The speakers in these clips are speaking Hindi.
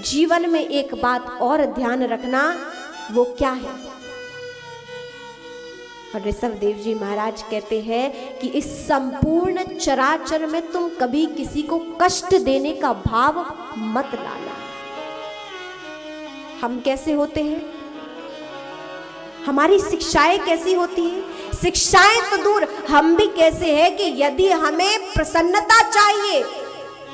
जीवन में एक बात और ध्यान रखना, वो क्या है? और ऋषभदेव जी महाराज कहते हैं कि इस संपूर्ण चराचर में तुम कभी किसी को कष्ट देने का भाव मत लाना। हम कैसे होते हैं, हमारी शिक्षाएं कैसी होती हैं? शिक्षाएं तो दूर, हम भी कैसे हैं कि यदि हमें प्रसन्नता चाहिए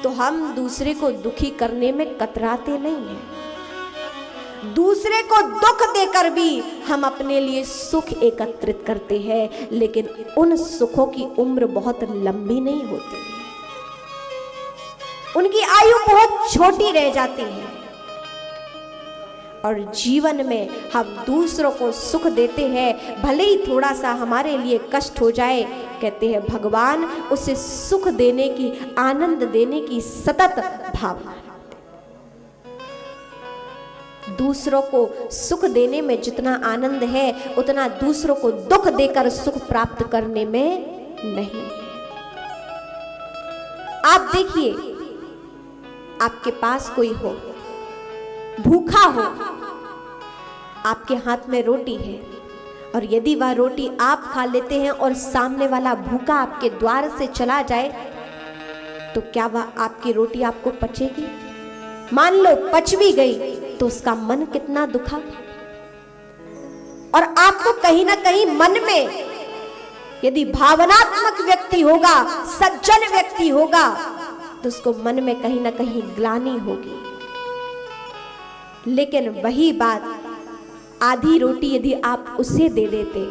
तो हम दूसरे को दुखी करने में कतराते नहीं हैं। दूसरे को दुख देकर भी हम अपने लिए सुख एकत्रित करते हैं, लेकिन उन सुखों की उम्र बहुत लंबी नहीं होती, उनकी आयु बहुत छोटी रह जाती है। और जीवन में हम दूसरों को सुख देते हैं, भले ही थोड़ा सा हमारे लिए कष्ट हो जाए, कहते हैं भगवान उसे सुख देने की, आनंद देने की सतत भावना। दूसरों को सुख देने में जितना आनंद है, उतना दूसरों को दुख देकर सुख प्राप्त करने में नहीं है। आप देखिए, आपके पास कोई हो, भूखा हो, आपके हाथ में रोटी है, और यदि वह रोटी आप खा लेते हैं और सामने वाला भूखा आपके द्वार से चला जाए, तो क्या वह आपकी रोटी आपको पचेगी? मान लो पच भी गई तो उसका मन कितना दुखा। और आपको कहीं ना कहीं मन में, यदि भावनात्मक व्यक्ति होगा, सज्जन व्यक्ति होगा, तो उसको मन में कहीं ना कहीं ग्लानि होगी। लेकिन वही बात, आधी रोटी यदि आप उसे दे देते,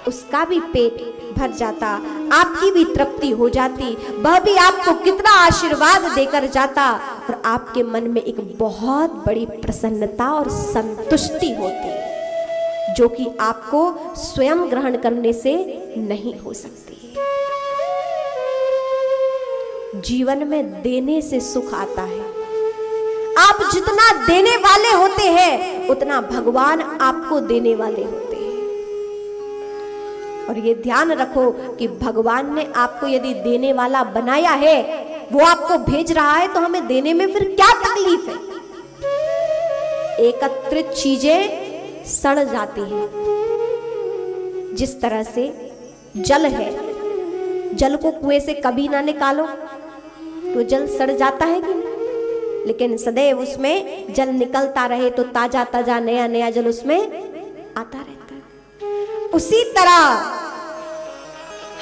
उसका भी पेट भर जाता, आपकी भी तृप्ति हो जाती, वह भी आपको कितना आशीर्वाद देकर जाता, और आपके मन में एक बहुत बड़ी प्रसन्नता और संतुष्टि होती, जो कि आपको स्वयं ग्रहण करने से नहीं हो सकती। जीवन में देने से सुख आता है। आप जितना देने वाले होते हैं, उतना भगवान आपको देने वाले होते हैं। और ये ध्यान रखो कि भगवान ने आपको यदि देने वाला बनाया है, वो आपको भेज रहा है, तो हमें देने में फिर क्या तकलीफ है? एकत्रित चीजें सड़ जाती हैं। जिस तरह से जल है, जल को कुएं से कभी ना निकालो तो जल सड़ जाता है कि नहीं? लेकिन सदैव उसमें जल निकलता रहे तो ताजा ताजा नया नया जल उसमें आता रहता है। उसी तरह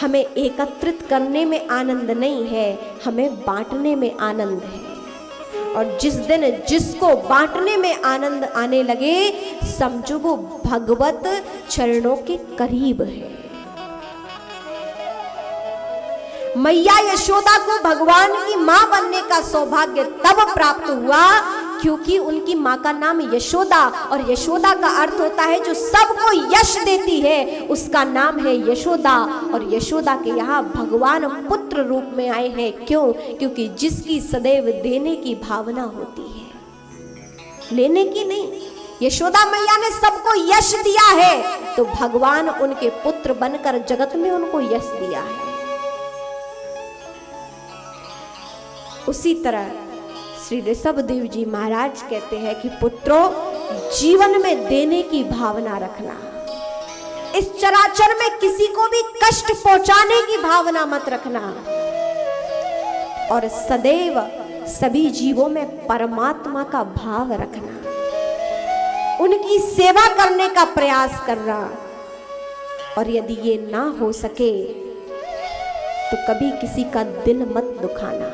हमें एकत्रित करने में आनंद नहीं है, हमें बांटने में आनंद है। और जिस दिन जिसको बांटने में आनंद आने लगे, समझो वो भगवत चरणों के करीब है। मैया यशोदा को भगवान की मां बनने का सौभाग्य तब प्राप्त हुआ क्योंकि उनकी मां का नाम यशोदा, और यशोदा का अर्थ होता है जो सबको यश देती है, उसका नाम है यशोदा। और यशोदा के यहाँ भगवान पुत्र रूप में आए हैं। क्यों? क्योंकि जिसकी सदैव देने की भावना होती है, लेने की नहीं। यशोदा मैया ने सबको यश दिया है, तो भगवान उनके पुत्र बनकर जगत में उनको यश दिया है। उसी तरह श्री ऋषभदेव जी महाराज कहते हैं कि पुत्रों, जीवन में देने की भावना रखना। इस चराचर में किसी को भी कष्ट पहुंचाने की भावना मत रखना, और सदैव सभी जीवों में परमात्मा का भाव रखना, उनकी सेवा करने का प्रयास करना। और यदि ये ना हो सके तो कभी किसी का दिल मत दुखाना।